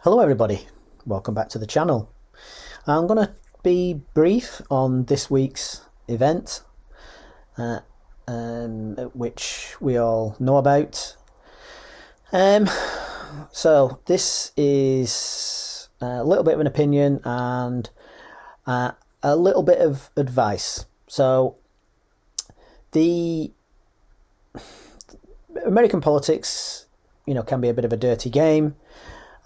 Hello everybody, welcome back to the channel. I'm going to be brief on this week's event, which we all know about. So this is a little bit of an opinion and a little bit of advice. So the American politics, can be a bit of a dirty game.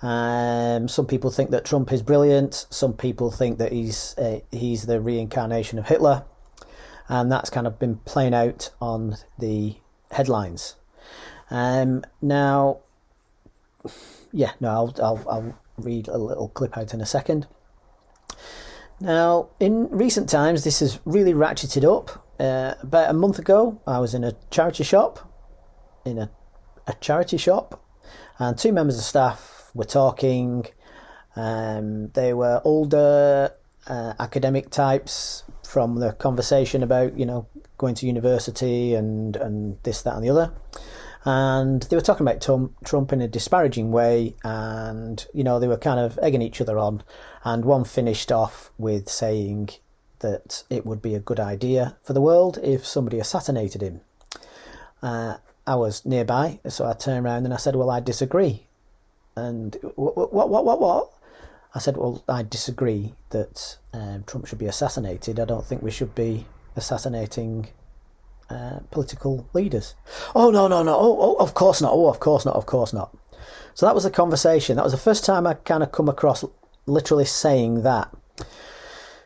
Some people think that Trump is brilliant. Some people think that he's the reincarnation of Hitler, and that's kind of been playing out on the headlines. I'll read a little clip out in a second. Now, in recent times, this has really ratcheted up. About a month ago, I was in a charity shop, and two members of staff were talking. They were older academic types from the conversation about, going to university and this, that and the other. And they were talking about Trump in a disparaging way, and, they were kind of egging each other on. And one finished off with saying that it would be a good idea for the world if somebody assassinated him. I was nearby, so I turned around and I said, well, I disagree. And what? I said, well, I disagree that Trump should be assassinated. I don't think we should be assassinating political leaders. Oh, no. Oh, of course not. Oh, of course not. So that was the conversation. That was the first time I kind of come across literally saying that.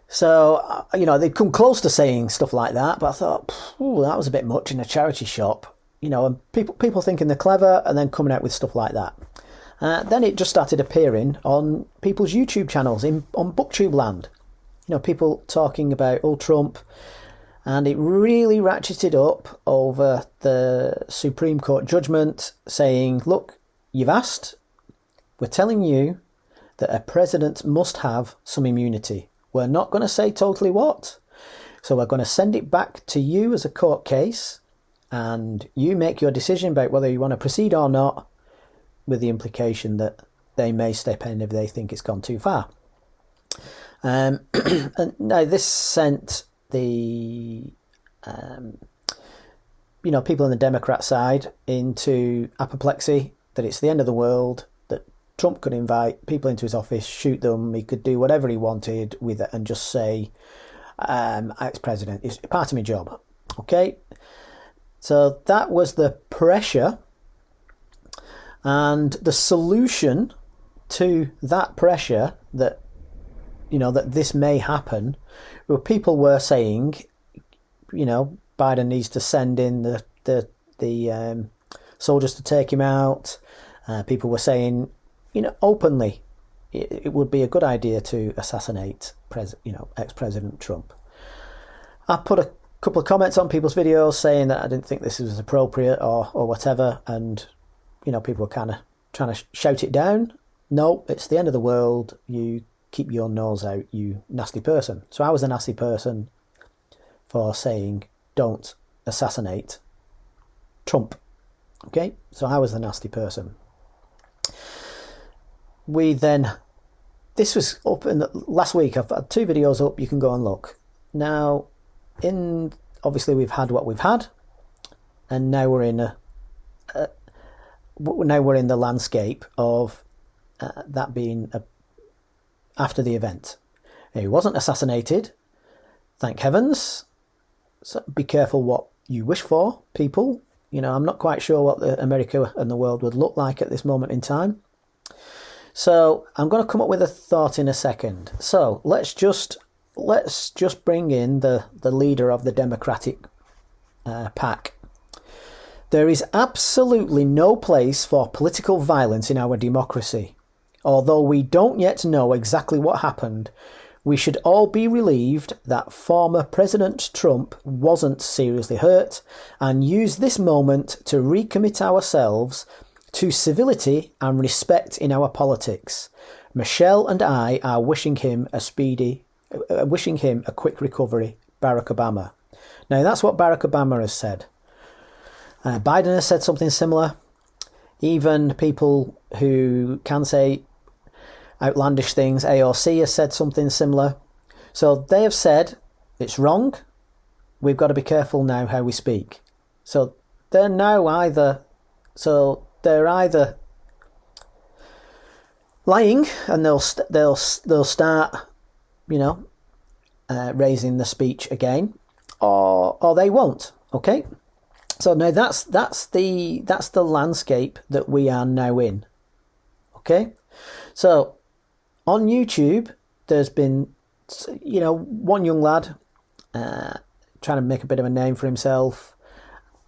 So, they'd come close to saying stuff like that, but I thought, that was a bit much in a charity shop. And people thinking they're clever and then coming out with stuff like that. Then it just started appearing on people's YouTube channels on BookTube land. People talking about Trump, and it really ratcheted up over the Supreme Court judgment saying, look, you've asked, we're telling you that a president must have some immunity. We're not going to say totally what. So we're going to send it back to you as a court case, and you make your decision about whether you want to proceed or not, with the implication that they may step in if they think it's gone too far. And now this sent the people on the Democrat side into apoplexy, that it's the end of the world, that Trump could invite people into his office, shoot them, he could do whatever he wanted with it and just say, ex-president, it's part of my job. Okay? So that was the pressure. And the solution to that pressure that this may happen, well, people were saying, Biden needs to send in the soldiers to take him out. People were saying, openly, it would be a good idea to assassinate ex-President Trump. I put a couple of comments on people's videos saying that I didn't think this was appropriate or whatever, and people were kind of trying to shout it down. No, it's the end of the world. You keep your nose out, you nasty person. So I was a nasty person for saying, don't assassinate Trump. Okay, so I was the nasty person. This was up in last week. I've had two videos up. You can go and look. Now, obviously we've had what we've had, and now we're in the landscape of that being after the event. He wasn't assassinated, thank heavens. So be careful what you wish for, people. I'm not quite sure what America and the world would look like at this moment in time. So I'm going to come up with a thought in a second. So let's just bring in the leader of the Democratic pack. There is absolutely no place for political violence in our democracy. Although we don't yet know exactly what happened, we should all be relieved that former President Trump wasn't seriously hurt, and use this moment to recommit ourselves to civility and respect in our politics. Michelle and I are wishing him a quick recovery. Barack Obama. Now that's what Barack Obama has said. Biden has said something similar. Even people who can say outlandish things. AOC has said something similar. So they have said it's wrong. We've got to be careful now how we speak. So they're now either lying, and they'll start, raising the speech again, or they won't. Okay, so now that's the landscape that we are now in. Okay, so on YouTube, there's been, one young lad trying to make a bit of a name for himself.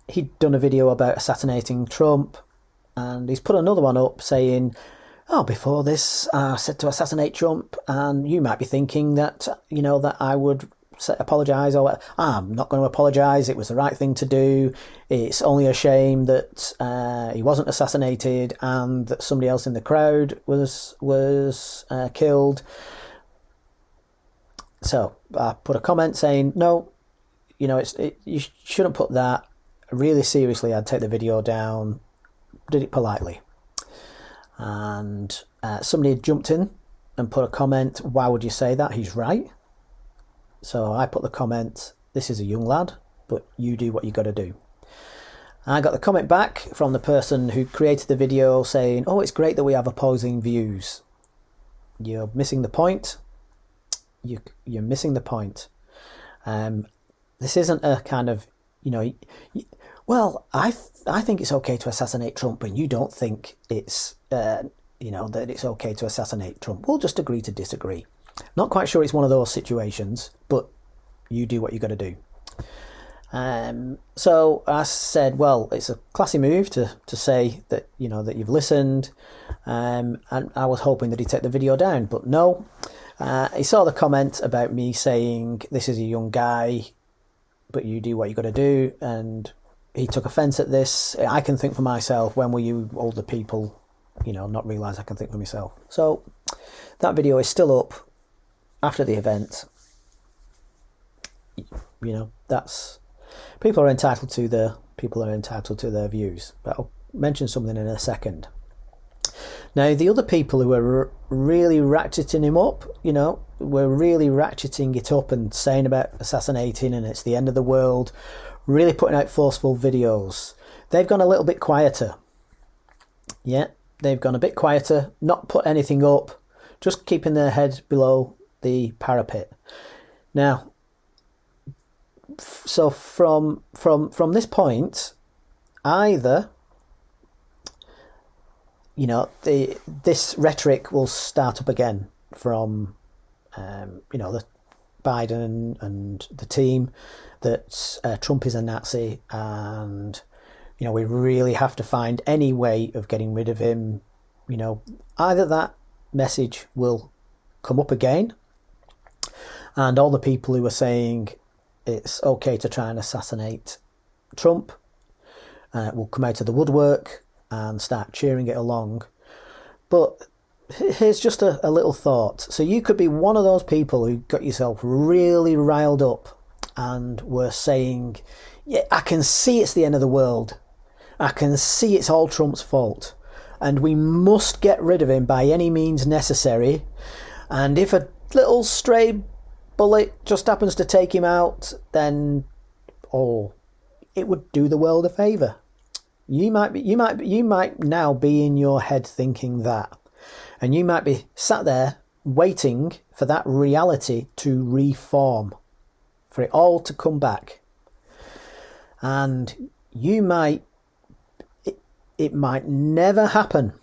He'd done a video about assassinating Trump, and he's put another one up saying, before this, I said to assassinate Trump, and you might be thinking that, that I would apologise, or I'm not going to apologise, it was the right thing to do. It's only a shame that he wasn't assassinated and that somebody else in the crowd was killed. So I put a comment saying, no, you shouldn't put that. Really seriously, I'd take the video down. Did it politely. And somebody had jumped in and put a comment, why would you say that? He's right. So I put the comment, this is a young lad, but you do what you got to do. I got the comment back from the person who created the video saying, it's great that we have opposing views. You're missing the point. You're missing the point. This isn't a kind of, I think it's okay to assassinate Trump, and you don't think it's, that it's okay to assassinate Trump. We'll just agree to disagree. Not quite sure it's one of those situations, but you do what you got to do. So I said, well, it's a classy move to say that, that you've listened, and I was hoping that he'd take the video down, but no. He saw the comment about me saying, this is a young guy, but you do what you got to do, and he took offence at this. I can think for myself. When will you older people, not realise I can think for myself? So that video is still up after the event. That's, people are entitled to their views. But I'll mention something in a second. Now, the other people who were really ratcheting him up, were really ratcheting it up and saying about assassinating and it's the end of the world, really putting out forceful videos. They've gone a little bit quieter. Yeah, they've gone a bit quieter, not put anything up, just keeping their head below the parapet. Now, so from this point, either this rhetoric will start up again from the Biden and the team, that Trump is a Nazi, and we really have to find any way of getting rid of him. Either that message will come up again, and all the people who are saying it's okay to try and assassinate Trump will come out of the woodwork and start cheering it along. But here's just a little thought. So you could be one of those people who got yourself really riled up and were saying, yeah, I can see it's the end of the world. I can see it's all Trump's fault, and we must get rid of him by any means necessary. And if a little stray bullet just happens to take him out, then it would do the world a favour. You might now be in your head thinking that, and you might be sat there waiting for that reality to reform, for it all to come back, and it might never happen.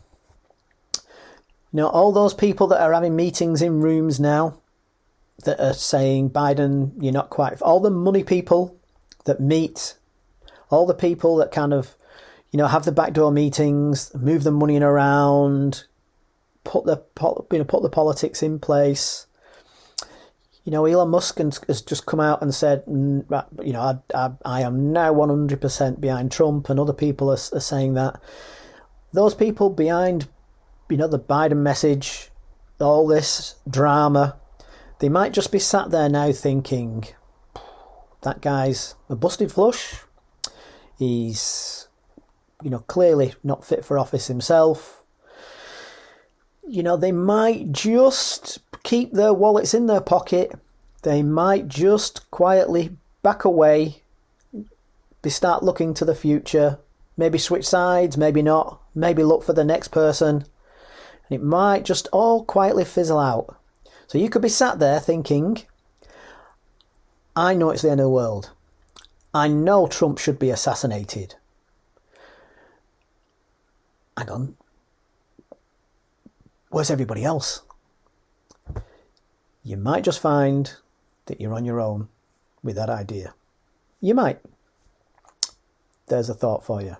All those people that are having meetings in rooms now that are saying, Biden, you're not quite, all the money people that meet, all the people that kind of, have the backdoor meetings, move the money around, put the politics in place. Elon Musk has just come out and said, I am now 100% behind Trump, and other people are saying that. Those people behind, the Biden message, all this drama, they might just be sat there now thinking, that guy's a busted flush. He's, clearly not fit for office himself. they might just keep their wallets in their pocket. They might just quietly back away, start looking to the future, maybe switch sides, maybe not, maybe look for the next person. And it might just all quietly fizzle out. So you could be sat there thinking, I know it's the end of the world. I know Trump should be assassinated. Hang on. Where's everybody else? You might just find that you're on your own with that idea. You might. There's a thought for you.